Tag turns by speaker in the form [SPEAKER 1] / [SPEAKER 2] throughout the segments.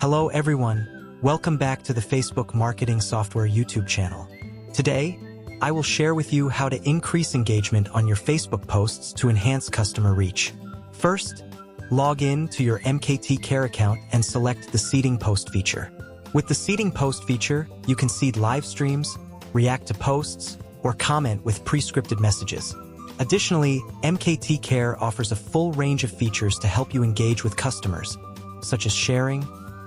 [SPEAKER 1] Hello everyone, welcome back to the Facebook Marketing Software YouTube channel. Today, I will share with you how to increase engagement on your Facebook posts to enhance customer reach. First, log in to your MKT Care account and select the Seeding Post feature. With the Seeding Post feature, you can seed live streams, react to posts, or comment with pre-scripted messages. Additionally, MKT Care offers a full range of features to help you engage with customers, such as sharing,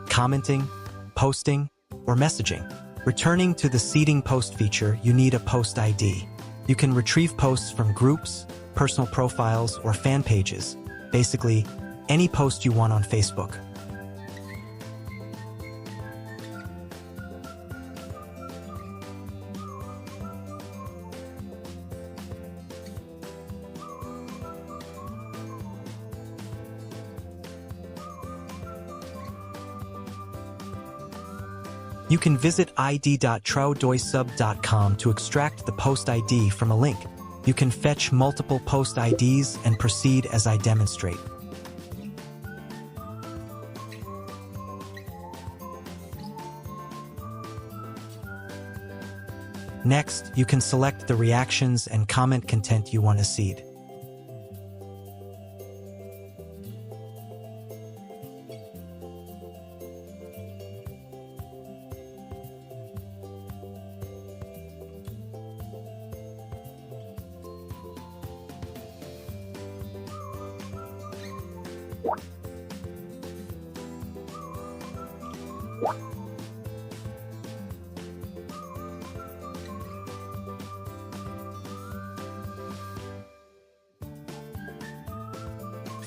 [SPEAKER 1] commenting, posting, or messaging. Returning to the Seeding Post feature, you need a post ID. You can retrieve posts from groups, personal profiles, or fan pages. Basically, any post you want on Facebook. You can visit id.troudoisub.com to extract the post ID from a link. You can fetch multiple post IDs and proceed as I demonstrate. Next, you can select the reactions and comment content you want to seed.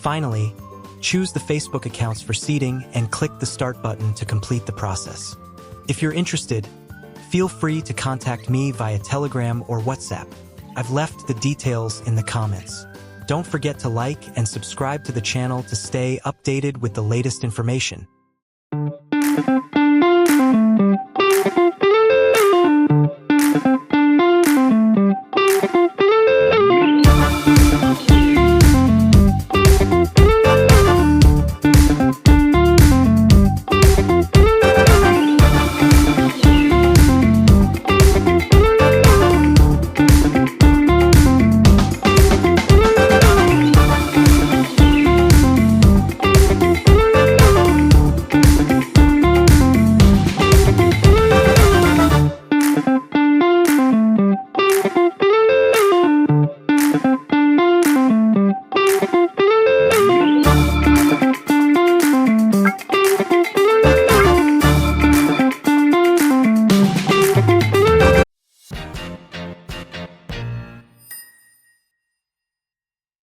[SPEAKER 1] Finally, choose the Facebook accounts for seeding and click the Start button to complete the process. If you're interested, feel free to contact me via Telegram or WhatsApp. I've left the details in the comments. Don't forget to like and subscribe to the channel to stay updated with the latest information.